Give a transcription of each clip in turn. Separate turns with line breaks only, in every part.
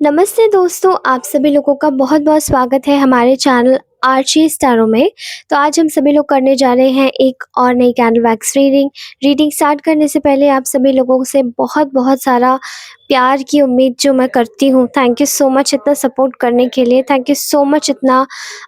नमस्ते दोस्तों, आप सभी लोगों का बहुत-बहुत स्वागत है हमारे चैनल आर्ची स्टारों में। तो आज हम सभी लोग करने जा रहे हैं एक और नई candle wax reading. Reading start करने से पहले आप सभी लोगों से बहुत-बहुत सारा प्यार की उम्मीद जो मैं करती हूँ। थैंक यू सो मच इतना सपोर्ट करने के लिए। थैंक यू सो मच इतना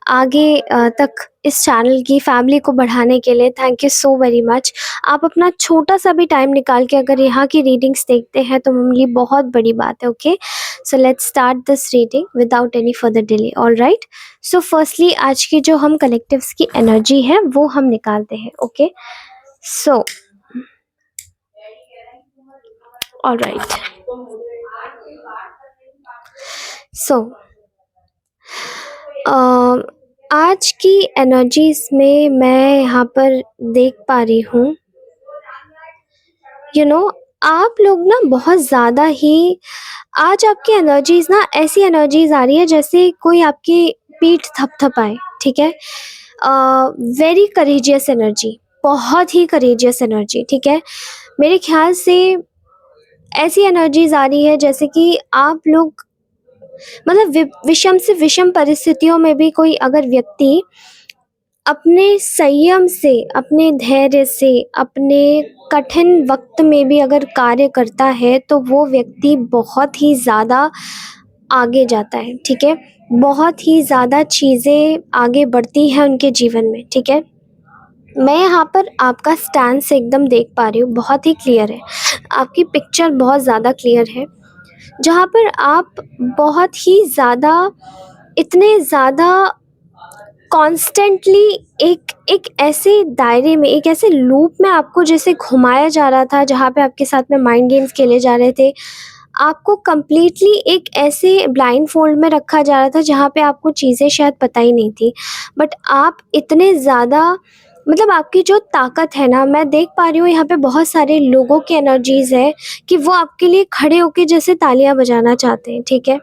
आगे तक इस चैनल की फैमिली को बढ़ाने के लिए। Thank you so very much. आप अपना छोटा-सा भी टाइम निकाल के अगर यहाँ की रीडिंग्स देखते हैं तो मेरे लिए बहुत बड़ी बात है, okay? So let's start this reading without any further delay. Alright, so firstly आज की जो हम कलेक्टिव्स की एनर्जी है वो हम निकालते हैं, ओके? सो ऑलराइट, सो आज की एनर्जीज में मैं यहाँ पर देख पा रही हूँ, यू नो आप लोग ना बहुत ज़्यादा ही आज आपकी एनर्जीज ना ऐसी एनर्जीज आ रही है जैसे कोई आपकी पीठ थपथपाए, ठीक है? वेरी करेजियस एनर्जी, बहुत ही करेजियस एनर्जी, ठीक है? मेरे ख्याल से ऐसी एनर्जीज आ रही है जैसे कि आप लोग मतलब विषम से विषम परिस्थितियों में भी कोई अगर व्यक्ति अपने संयम से, अपने धैर्य से, अपने कठिन वक्त में भी अगर कार्य करता है तो वो व्यक्ति बहुत ही ज़्यादा आगे जाता है, ठीक है? बहुत ही ज़्यादा चीज़ें आगे बढ़ती हैं उनके जीवन में, ठीक है? मैं यहाँ पर आपका स्टैंस एकदम देख पा रही हूँ, बहुत ही क्लियर है। आपकी पिक्चर बहुत ज़्यादा क्लियर है, जहाँ पर आप बहुत ही ज़्यादा इतने ज़्यादा कॉन्स्टेंटली एक एक ऐसे दायरे में, एक ऐसे लूप में आपको जैसे घुमाया जा रहा था, जहाँ पे आपके साथ में माइंड गेम्स खेले जा रहे थे। आपको कंप्लीटली एक ऐसे ब्लाइंड फोल्ड में रखा जा रहा था, जहाँ पे आपको चीज़ें शायद पता ही नहीं थी। बट आप इतने ज़्यादा मतलब आपकी जो ताकत है ना, मैं देख पा रही हूँ यहाँ पे बहुत सारे लोगों की एनर्जीज़ है कि वो आपके लिए खड़े होके जैसे तालियाँ बजाना चाहते हैं, ठीक है?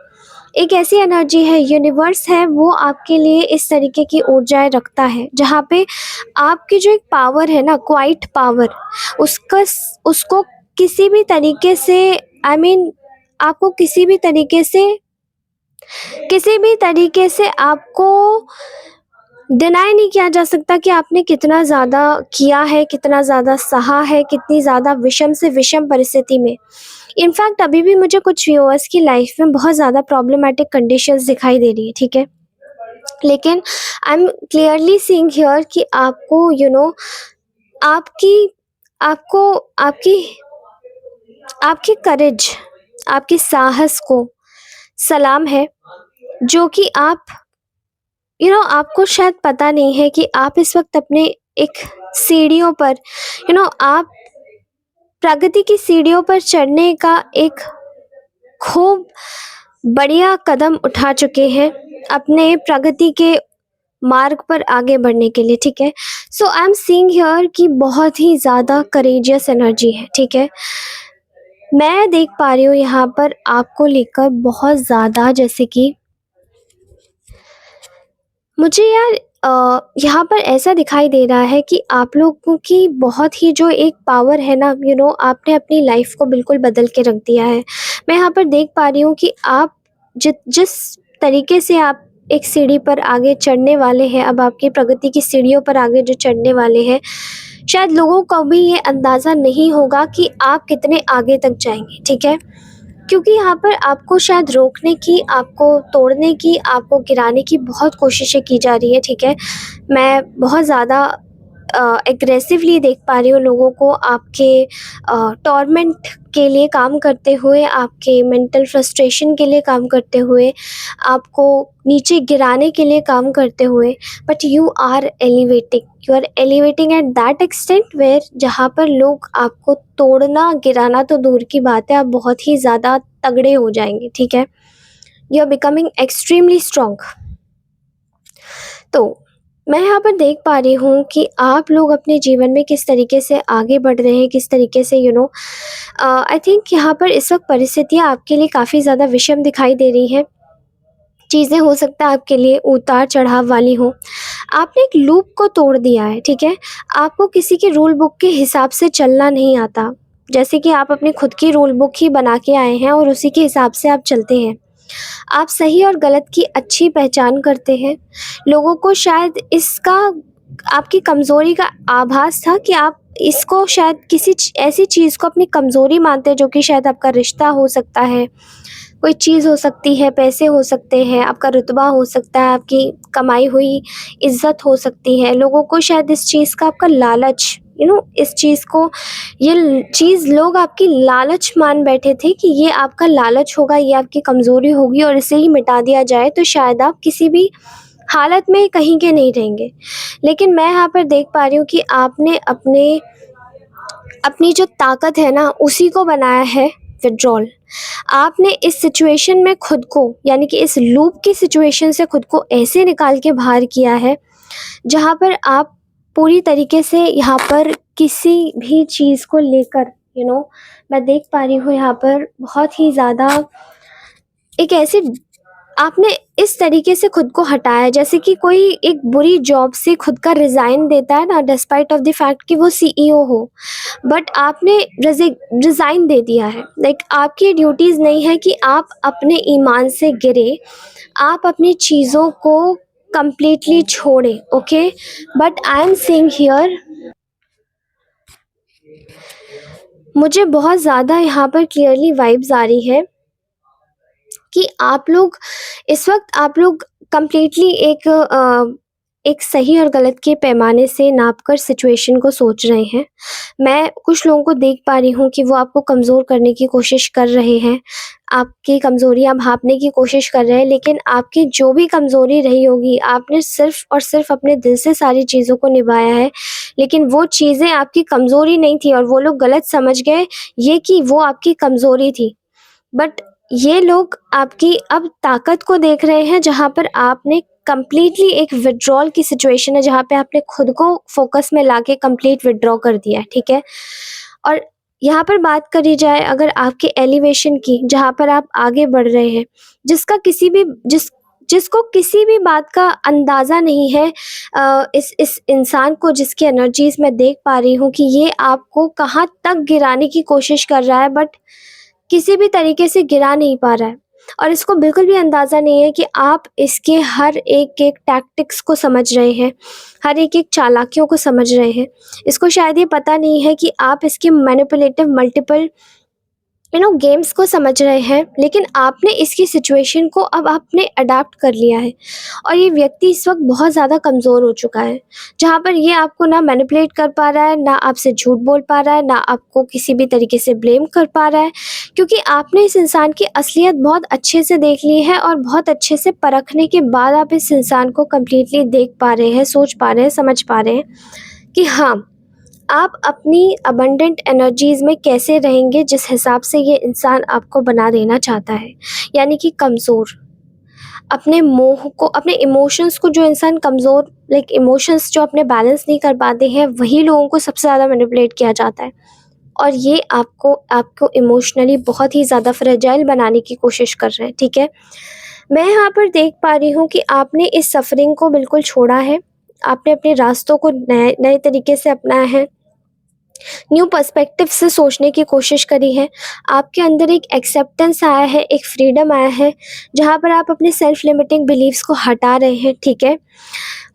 एक ऐसी एनर्जी है, यूनिवर्स है, वो आपके लिए इस तरीके की ऊर्जाएँ रखता है, जहाँ पे आपकी जो एक पावर है ना, क्वाइट पावर, उसको किसी भी तरीके से आई मीन आपको किसी भी तरीके से आपको डिनाई नहीं किया जा सकता कि आपने कितना ज़्यादा किया है, कितना ज़्यादा सहा है, कितनी ज़्यादा विषम से विषम परिस्थिति में। इनफैक्ट अभी भी मुझे कुछ व्यूअर्स की लाइफ में बहुत ज़्यादा प्रॉब्लमैटिक कंडीशंस दिखाई दे रही है, ठीक है? लेकिन I am clearly seeing here कि आपको आपकी आपको आपकी आपकी करेज, आपके साहस को सलाम है, जो कि आप आपको शायद पता नहीं है कि आप इस वक़्त अपने एक सीढ़ियों पर आप प्रगति की सीढ़ियों पर चढ़ने का एक खूब बढ़िया कदम उठा चुके हैं, अपने प्रगति के मार्ग पर आगे बढ़ने के लिए, ठीक है? सो आई एम सीइंग हियर कि बहुत ही ज़्यादा करेजियस एनर्जी है, ठीक है? मैं देख पा रही हूँ यहाँ पर आपको लेकर बहुत ज़्यादा, जैसे कि मुझे यार यहाँ पर ऐसा दिखाई दे रहा है कि आप लोगों की बहुत ही जो एक पावर है ना, आपने अपनी लाइफ को बिल्कुल बदल के रख दिया है। मैं यहाँ पर देख पा रही हूँ कि आप जिस तरीके से आप एक सीढ़ी पर आगे चढ़ने वाले हैं, अब आपकी प्रगति की सीढ़ियों पर आगे जो चढ़ने वाले हैं, शायद लोगों को भी ये अंदाज़ा नहीं होगा कि आप कितने आगे तक जाएँगे, ठीक है? क्योंकि यहाँ पर आपको शायद रोकने की, आपको तोड़ने की, आपको गिराने की बहुत कोशिशें की जा रही है, ठीक है? मैं बहुत ज़्यादा एग्रेसिवली देख पा रही हूँ लोगों को आपके टॉर्मेंट के लिए काम करते हुए, आपके मेंटल फ्रस्ट्रेशन के लिए काम करते हुए, आपको नीचे गिराने के लिए काम करते हुए। But you are elevating at that extent where जहाँ पर लोग आपको तोड़ना, गिराना तो दूर की बात है, आप बहुत ही ज़्यादा तगड़े हो जाएंगे, ठीक है? You are becoming extremely strong. तो मैं यहाँ पर देख पा रही हूँ कि आप लोग अपने जीवन में किस तरीके से आगे बढ़ रहे हैं, किस तरीके से आई थिंक यहाँ पर इस वक्त परिस्थितियाँ आपके लिए काफ़ी ज़्यादा विषम दिखाई दे रही हैं। चीज़ें हो सकता है आपके लिए उतार चढ़ाव वाली हो। आपने एक लूप को तोड़ दिया है, ठीक है? आपको किसी के रूल बुक के हिसाब से चलना नहीं आता, जैसे कि आप अपनी खुद की रूल बुक ही बना के आए हैं और उसी के हिसाब से आप चलते हैं। आप सही और गलत की अच्छी पहचान करते हैं। लोगों को शायद इसका आपकी कमज़ोरी का आभास था कि आप इसको शायद किसी ऐसी चीज़ को अपनी कमज़ोरी मानते हैं, जो कि शायद आपका रिश्ता हो सकता है, कोई चीज़ हो सकती है, पैसे हो सकते हैं, आपका रुतबा हो सकता है, आपकी कमाई हुई इज़्ज़त हो सकती है। लोगों को शायद इस चीज़ का आपका लालच, इस चीज़ को, चीज़ लोग आपकी लालच मान बैठे थे कि ये आपका लालच होगा, ये आपकी कमज़ोरी होगी और इसे ही मिटा दिया जाए तो शायद आप किसी भी हालत में कहीं के नहीं रहेंगे। लेकिन मैं यहाँ पर देख पा रही हूँ कि आपने अपनी जो ताकत है ना, उसी को बनाया है विथड्रॉल। आपने इस सिचुएशन में खुद को, यानी कि इस लूप की सिचुएशन से खुद को ऐसे निकाल के बाहर किया है, जहाँ पर आप पूरी तरीके से यहाँ पर किसी भी चीज़ को लेकर मैं देख पा रही हूँ यहाँ पर बहुत ही ज़्यादा एक ऐसी, आपने इस तरीके से खुद को हटाया जैसे कि कोई एक बुरी जॉब से खुद का रिज़ाइन देता है ना, डिस्पाइट ऑफ द फैक्ट कि वो सीईओ हो, बट आपने रिज़ाइन दे दिया है। लाइक आपकी ड्यूटीज़ नहीं है कि आप अपने ईमान से गिरे, आप अपनी चीज़ों को कंप्लीटली छोड़ें, okay? But I am saying here, मुझे बहुत ज़्यादा यहाँ पर क्लियरली वाइब्स आ रही है कि आप लोग इस वक़्त आप लोग कंप्लीटली एक सही और गलत के पैमाने से नापकर सिचुएशन को सोच रहे हैं। मैं कुछ लोगों को देख पा रही हूँ कि वो आपको कमज़ोर करने की कोशिश कर रहे हैं, आपकी कमज़ोरियाँ भांपने की कोशिश कर रहे हैं, लेकिन आपकी जो भी कमज़ोरी रही होगी, आपने सिर्फ़ और सिर्फ़ अपने दिल से सारी चीज़ों को निभाया है, लेकिन वो चीज़ें आपकी कमज़ोरी नहीं थी और वो लोग गलत समझ गए ये कि वो आपकी कमज़ोरी थी। बट ये लोग आपकी अब ताकत को देख रहे हैं, जहाँ पर आपने कंप्लीटली एक विथड्रॉल की सिचुएशन है, जहाँ पे आपने खुद को फोकस में लाके कंप्लीट विथड्रॉ कर दिया है, ठीक है? और यहाँ पर बात करी जाए अगर आपके एलिवेशन की, जहाँ पर आप आगे बढ़ रहे हैं, जिसका किसी भी जिसको किसी भी बात का अंदाज़ा नहीं है, इस इंसान को जिसकी एनर्जीज़ मैं देख पा रही हूँ कि ये आपको कहाँ तक गिराने की कोशिश कर रहा है, बट किसी भी तरीके से गिरा नहीं पा रहा है और इसको बिल्कुल भी अंदाज़ा नहीं है कि आप इसके हर एक टैक्टिक्स को समझ रहे हैं, हर एक चालाकियों को समझ रहे हैं। इसको शायद ये पता नहीं है कि आप इसके मैनिपुलेटिव मल्टीपल गेम्स को समझ रहे हैं, लेकिन आपने इसकी सिचुएशन को अब आपने अडैप्ट कर लिया है और ये व्यक्ति इस वक्त बहुत ज़्यादा कमज़ोर हो चुका है, जहाँ पर ये आपको ना मैनिपुलेट कर पा रहा है, ना आपसे झूठ बोल पा रहा है, ना आपको किसी भी तरीके से ब्लेम कर पा रहा है, क्योंकि आपने इस इंसान की असलियत बहुत अच्छे से देख ली है और बहुत अच्छे से परखने के बाद आप इस इंसान को कम्प्लीटली देख पा रहे हैं, सोच पा रहे हैं, समझ पा रहे हैं कि हाँ, आप अपनी अबंडेंट एनर्जीज़ में कैसे रहेंगे, जिस हिसाब से ये इंसान आपको बना देना चाहता है, यानी कि कमज़ोर। अपने मोह को, अपने इमोशंस को, जो इंसान कमज़ोर, लाइक इमोशंस जो अपने बैलेंस नहीं कर पाते हैं, वही लोगों को सबसे ज़्यादा मैनिपुलेट किया जाता है और ये आपको इमोशनली बहुत ही ज़्यादा फ्रेजाइल बनाने की कोशिश कर रहे हैं, ठीक है? मैं यहाँ पर देख पा रही हूँ कि आपने इस सफ़रिंग को बिल्कुल छोड़ा है, आपने अपने रास्तों को नए नए तरीके से अपनाया है, न्यू पर्सपेक्टिव से सोचने की कोशिश करी है। आपके अंदर एक एक्सेप्टेंस आया है, एक फ्रीडम आया है, जहाँ पर आप अपने सेल्फ लिमिटिंग बिलीव्स को हटा रहे हैं, ठीक है?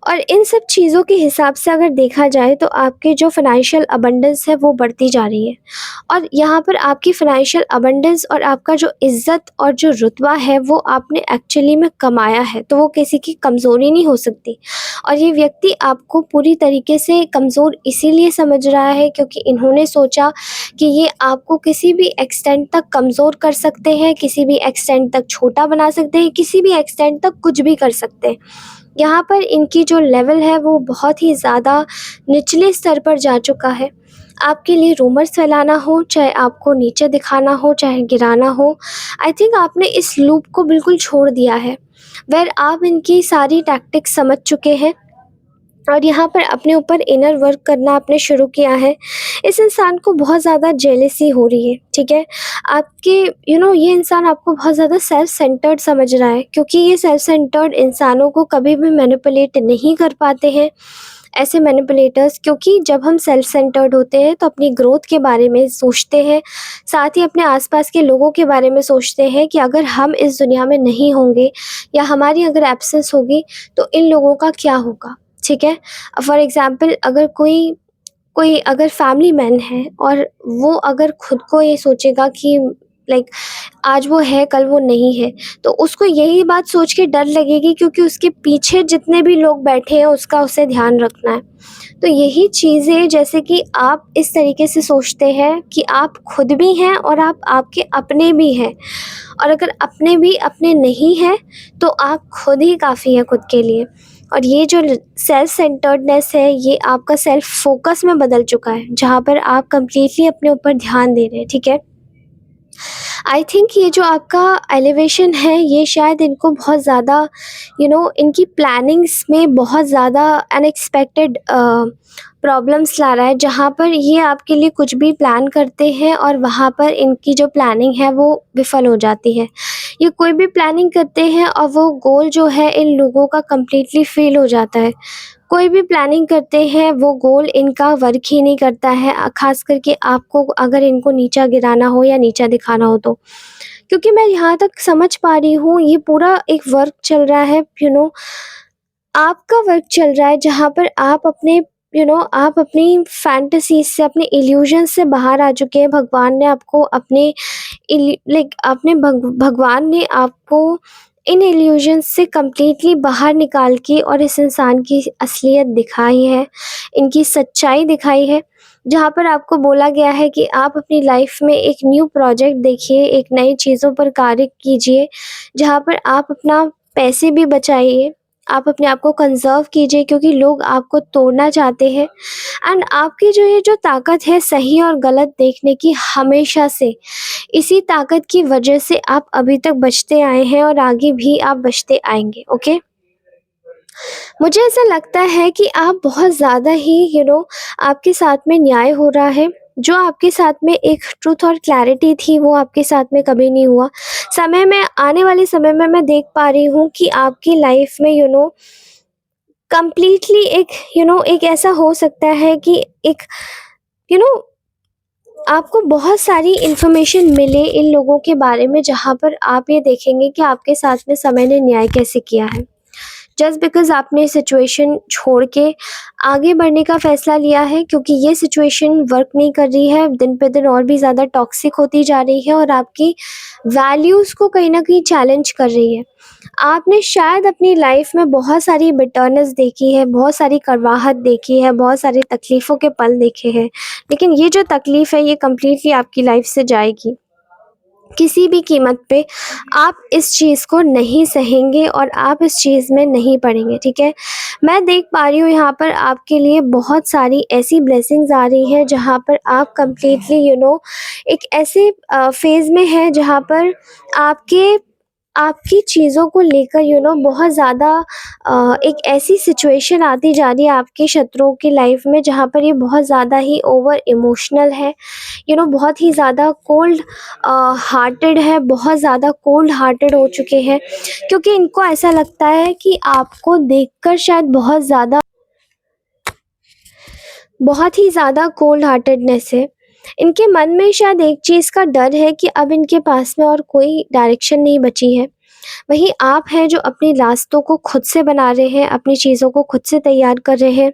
और इन सब चीज़ों के हिसाब से अगर देखा जाए तो आपके जो फाइनेंशियल अबंडेंस है वो बढ़ती जा रही है और यहाँ पर आपकी फाइनेंशियल अबंडेंस और आपका जो इज़्ज़त और जो रुतबा है वो आपने एक्चुअली में कमाया है, तो वो किसी की कमज़ोरी नहीं हो सकती। और ये व्यक्ति आपको पूरी तरीके से कमज़ोर इसीलिए समझ रहा है क्योंकि इन्होंने सोचा कि ये आपको किसी भी एक्सटेंट तक कमज़ोर कर सकते हैं, किसी भी एक्सटेंट तक छोटा बना सकते हैं, किसी भी एक्सटेंट तक कुछ भी कर सकते हैं। यहाँ पर इनकी जो लेवल है वो बहुत ही ज़्यादा निचले स्तर पर जा चुका है। आपके लिए रूमर्स फैलाना हो, चाहे आपको नीचे दिखाना हो, चाहे गिराना हो, आई थिंक आपने इस लूप को बिल्कुल छोड़ दिया है, वेयर आप इनकी सारी टैक्टिक्स समझ चुके हैं और यहाँ पर अपने ऊपर इनर वर्क करना आपने शुरू किया है। इस इंसान को बहुत ज़्यादा जेलसी हो रही है, ठीक है? आपके ये इंसान आपको बहुत ज़्यादा सेल्फ सेंटर्ड समझ रहा है क्योंकि ये सेल्फ सेंटर्ड इंसानों को कभी भी मैनिपुलेट नहीं कर पाते हैं। ऐसे मैनिपुलेटर्स, क्योंकि जब हम सेल्फ सेंटर्ड होते हैं तो अपनी ग्रोथ के बारे में सोचते हैं, साथ ही अपने आसपास के लोगों के बारे में सोचते हैं कि अगर हम इस दुनिया में नहीं होंगे या हमारी अगर एब्सेंस होगी तो इन लोगों का क्या होगा, ठीक है। फॉर एग्जाम्पल, अगर कोई कोई अगर फैमिली मैन है और वो अगर खुद को ये सोचेगा कि लाइक आज वो है कल वो नहीं है, तो उसको यही बात सोच के डर लगेगी, क्योंकि उसके पीछे जितने भी लोग बैठे हैं उसका उसे ध्यान रखना है। तो यही चीज़ें, जैसे कि आप इस तरीके से सोचते हैं कि आप खुद भी हैं और आप आपके अपने भी हैं, और अगर अपने भी अपने नहीं हैं तो आप खुद ही काफ़ी हैं खुद के लिए। और ये जो सेल्फ सेंटर्डनेस है ये आपका सेल्फ फोकस में बदल चुका है, जहाँ पर आप कंप्लीटली अपने ऊपर ध्यान दे रहे हैं, ठीक है। आई थिंक ये जो आपका एलिवेशन है ये शायद इनको बहुत ज़्यादा इनकी प्लानिंग्स में बहुत ज़्यादा अनएक्सपेक्टेड प्रॉब्लम्स ला रहा है, जहाँ पर ये आपके लिए कुछ भी प्लान करते हैं और वहाँ पर इनकी जो प्लानिंग है वो विफल हो जाती है। ये कोई भी प्लानिंग करते हैं और वो गोल जो है इन लोगों का कंप्लीटली फेल हो जाता है। कोई भी प्लानिंग करते हैं वो गोल इनका वर्क ही नहीं करता है, ख़ास करके आपको अगर इनको नीचा गिराना हो या नीचा दिखाना हो तो। क्योंकि मैं यहाँ तक समझ पा रही हूँ ये पूरा एक वर्क चल रहा है, आपका वर्क चल रहा है, जहाँ पर आप अपने आप अपनी फैंटेसीज़ से, अपने इल्यूज़न से बाहर आ चुके हैं। भगवान ने आपको अपने भगवान ने आपको इन इल्यूजन से कंप्लीटली बाहर निकाल के और इस इंसान की असलियत दिखाई है, इनकी सच्चाई दिखाई है, जहाँ पर आपको बोला गया है कि आप अपनी लाइफ में एक न्यू प्रोजेक्ट देखिए, एक नई चीज़ों पर कार्य कीजिए, जहाँ पर आप अपना पैसे भी बचाइए, आप अपने आप को कंज़र्व कीजिए, क्योंकि लोग आपको तोड़ना चाहते हैं। एंड आपकी जो ये जो ताकत है सही और गलत देखने की, हमेशा से इसी ताकत की वजह से आप अभी तक बचते आए हैं और आगे भी आप बचते आएँगे, ओके? मुझे ऐसा लगता है कि आप बहुत ज़्यादा ही आपके साथ में न्याय हो रहा है। जो आपके साथ में एक ट्रुथ और क्लैरिटी थी वो आपके साथ में कभी नहीं हुआ। आने वाले समय में मैं देख पा रही हूँ कि आपकी लाइफ में कंप्लीटली एक ऐसा हो सकता है कि एक यू नो आपको बहुत सारी इन्फॉर्मेशन मिले इन लोगों के बारे में, जहाँ पर आप ये देखेंगे कि आपके साथ में समय ने न्याय कैसे किया है। जस्ट बिकॉज़ आपने सिचुएशन छोड़ के आगे बढ़ने का फ़ैसला लिया है, क्योंकि ये सिचुएशन वर्क नहीं कर रही है, दिन पे दिन और भी ज़्यादा टॉक्सिक होती जा रही है और आपकी वैल्यूज़ को कहीं न कहीं चैलेंज कर रही है। आपने शायद अपनी लाइफ में बहुत सारी बिटरनेस देखी है, बहुत सारी कड़वाहट देखी है, बहुत सारी तकलीफ़ों के पल देखे हैं, लेकिन ये जो तकलीफ़ है ये कंप्लीटली आपकी लाइफ से जाएगी। किसी भी कीमत पे आप इस चीज़ को नहीं सहेंगे और आप इस चीज़ में नहीं पड़ेंगे, ठीक है? मैं देख पा रही हूँ यहाँ पर आपके लिए बहुत सारी ऐसी ब्लेसिंग्स आ रही हैं, जहाँ पर आप कंप्लीटली एक ऐसे फ़ेज़ में हैं जहाँ पर आपके आपकी चीज़ों को लेकर बहुत ज़्यादा एक ऐसी सिचुएशन आती जा रही है आपके शत्रुओं की लाइफ में, जहाँ पर ये बहुत ज़्यादा ही ओवर इमोशनल है, बहुत ही ज़्यादा कोल्ड हार्टेड है, बहुत ज़्यादा कोल्ड हार्टेड हो चुके हैं, क्योंकि इनको ऐसा लगता है कि आपको देखकर शायद बहुत ही ज़्यादा कोल्ड हार्टेडनेस है। इनके मन में शायद एक चीज़ का डर है कि अब इनके पास में और कोई डायरेक्शन नहीं बची है। वहीं आप हैं जो अपनी रास्तों को खुद से बना रहे हैं, अपनी चीज़ों को खुद से तैयार कर रहे हैं।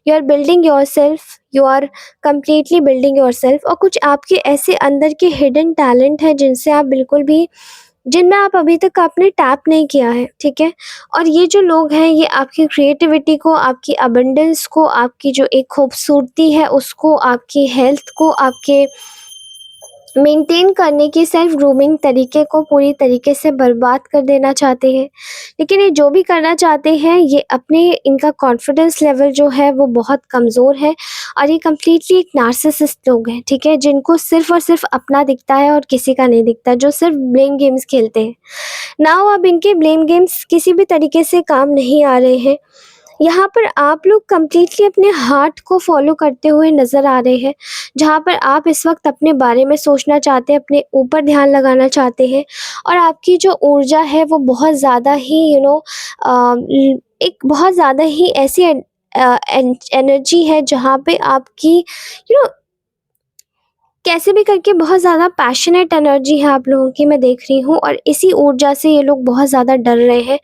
You are building yourself, you are completely building yourself, और कुछ आपके ऐसे अंदर के हिडन टैलेंट हैं जिनमें आप अभी तक आपने टैप नहीं किया है, ठीक है? और ये जो लोग हैं ये आपकी क्रिएटिविटी को, आपकी अबंडेंस को, आपकी जो एक खूबसूरती है उसको, आपकी हेल्थ को, आपके मेंटेन करने की सेल्फ ग्रूमिंग तरीके को पूरी तरीके से बर्बाद कर देना चाहते हैं। लेकिन ये जो भी करना चाहते हैं ये इनका कॉन्फिडेंस लेवल जो है वो बहुत कमज़ोर है, और ये कम्प्लीटली एक नार्सिसिस्ट लोग हैं, ठीक है? जिनको सिर्फ़ और सिर्फ़ अपना दिखता है और किसी का नहीं दिखता, जो सिर्फ़ ब्लेम गेम्स खेलते हैं। नाउ अब इनके ब्लेम गेम्स किसी भी तरीके से काम नहीं आ रहे हैं। यहाँ पर आप लोग कंप्लीटली अपने हार्ट को फॉलो करते हुए नज़र आ रहे हैं, जहाँ पर आप इस वक्त अपने बारे में सोचना चाहते हैं, अपने ऊपर ध्यान लगाना चाहते हैं, और आपकी जो ऊर्जा है वो बहुत ज़्यादा ही एक बहुत ज़्यादा ही ऐसी एनर्जी है जहाँ पे आपकी यू नो कैसे भी करके बहुत ज़्यादा पैशनेट एनर्जी है आप लोगों की, मैं देख रही हूँ, और इसी ऊर्जा से ये लोग बहुत ज़्यादा डर रहे हैं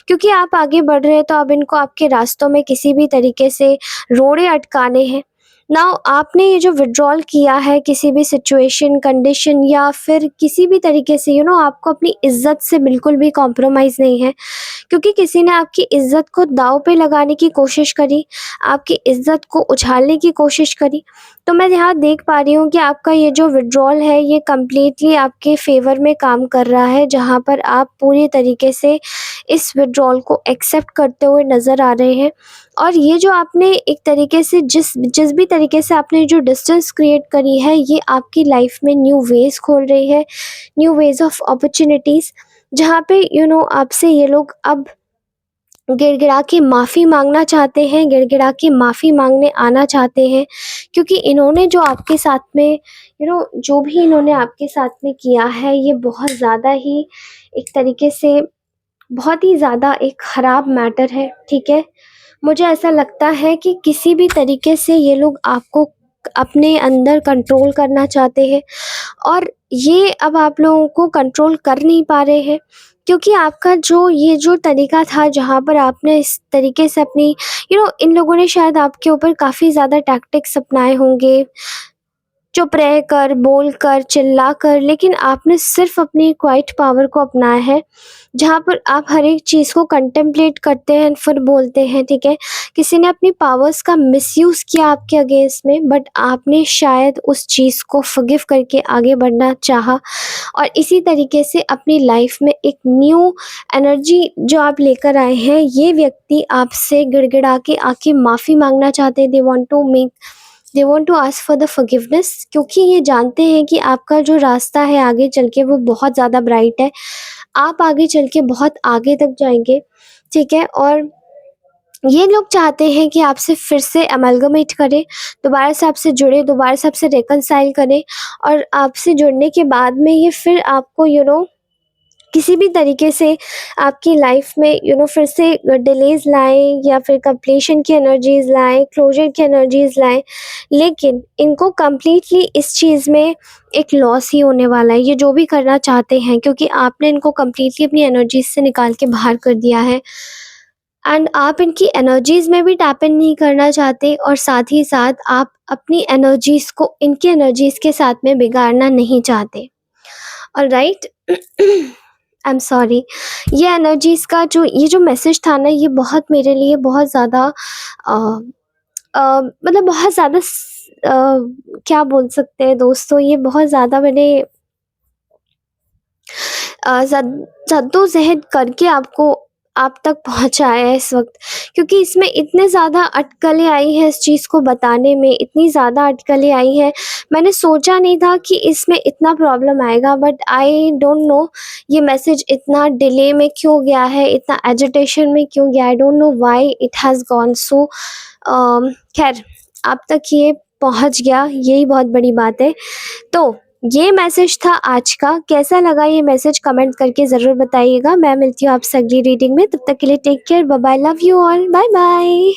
क्योंकि आप आगे बढ़ रहे हैं, तो अब इनको आपके रास्तों में किसी भी तरीके से रोड़े अटकाने हैं। नाउ आपने ये जो विड्रॉल किया है किसी भी सिचुएशन, कंडीशन या फिर किसी भी तरीके से, आपको अपनी इज़्ज़त से बिल्कुल भी कॉम्प्रोमाइज़ नहीं है, क्योंकि किसी ने आपकी इज़्ज़त को दाँव पे लगाने की कोशिश करी, आपकी इज़्ज़त को उछालने की कोशिश करी। तो मैं यहाँ देख पा रही हूँ कि आपका ये जो विड्रॉल है ये कंप्लीटली आपके फ़ेवर में काम कर रहा है, जहाँ पर आप पूरी तरीके से इस विड्रॉल को एक्सेप्ट करते हुए नज़र आ रहे हैं। और ये जो आपने एक तरीके से जिस जिस भी तरीके से आपने जो डिस्टेंस क्रिएट करी है, ये आपकी लाइफ़ में न्यू वेज़ खोल रही है, न्यू वेज़ ऑफ अपॉर्च्युनिटीज़, जहाँ पे आपसे ये लोग अब गिड़गिड़ा के माफ़ी माँगना चाहते हैं, गिड़गिड़ा के माफ़ी माँगने आना चाहते हैं, क्योंकि इन्होंने जो आपके साथ में जो भी इन्होंने आपके साथ में किया है, ये बहुत ज़्यादा ही एक तरीके से बहुत ही ज़्यादा एक ख़राब मैटर है, ठीक है? मुझे ऐसा लगता है कि किसी भी तरीके से ये लोग आपको अपने अंदर कंट्रोल करना चाहते हैं, और ये अब आप लोगों को कंट्रोल कर नहीं पा रहे हैं, क्योंकि आपका जो तरीका था जहाँ पर आपने इस तरीके से अपनी इन लोगों ने शायद आपके ऊपर काफ़ी ज़्यादा टैक्टिक्स अपनाए होंगे, चुप रह कर, बोल कर, चिल्ला कर, लेकिन आपने सिर्फ़ अपनी क्वाइट पावर को अपनाया है, जहाँ पर आप हर एक चीज़ को कंटेम्पलेट करते हैं, फिर बोलते हैं, ठीक है? किसी ने अपनी पावर्स का मिसयूज़ किया आपके अगेंस्ट में, बट आपने शायद उस चीज़ को फ़ॉरगिव करके आगे बढ़ना चाहा, और इसी तरीके से अपनी लाइफ़ में एक न्यू एनर्जी जो आप लेकर आए हैं, ये व्यक्ति आपसे गिड़गिड़ा के आके माफ़ी माँगना चाहते हैं। They want to ask for the forgiveness, क्योंकि ये जानते हैं कि आपका जो रास्ता है आगे चल के वो बहुत ज़्यादा ब्राइट है। आप आगे चल के बहुत आगे तक जाएँगे, ठीक है? और ये लोग चाहते हैं कि आपसे फिर से अमलगमेट करें, दोबारा से आपसे जुड़े, दोबारा से आपसे रिकंसाइल करें, और आपसे जुड़ने के बाद में ये फिर आपको किसी भी तरीके से आपकी लाइफ में फिर से डिलेज़ लाएँ या फिर कंप्लीशन की एनर्जीज़ लाएँ, क्लोज़र की एनर्जीज़ लाएँ। लेकिन इनको कंप्लीटली इस चीज़ में एक लॉस ही होने वाला है, ये जो भी करना चाहते हैं, क्योंकि आपने इनको कंप्लीटली अपनी एनर्जीज़ से निकाल के बाहर कर दिया है, एंड आप इनकी एनर्जीज़ में भी टैप इन नहीं करना चाहते, और साथ ही साथ आप अपनी एनर्जीज़ को इनकी एनर्जीज़ के साथ में बिगाड़ना नहीं चाहते। ऑलराइट। I am sorry. ये एनर्जीज़ का ये जो मैसेज था ना, ये बहुत मेरे लिए बहुत ज़्यादा अ मतलब बहुत ज़्यादा क्या बोल सकते हैं दोस्तों, ये बहुत ज़्यादा मैंने जद्दोजहद करके आपको आप तक पहुँचाया है इस वक़्त, क्योंकि इसमें इतने ज़्यादा अटकलें आई हैं इस चीज़ को बताने में, इतनी ज़्यादा अटकलें आई हैं। मैंने सोचा नहीं था कि इसमें इतना प्रॉब्लम आएगा, बट आई डोंट नो ये मैसेज इतना डिले में क्यों गया है, इतना एजिटेशन में क्यों गया है, I don't know why it has gone so. ख़ैर, आप तक ये पहुँच गया, यही बहुत बड़ी बात है। तो ये मैसेज था आज का। कैसा लगा ये मैसेज कमेंट करके ज़रूर बताइएगा। मैं मिलती हूँ आपसे अगली रीडिंग में, तब तक के लिए take care, bye bye, love you all, bye bye.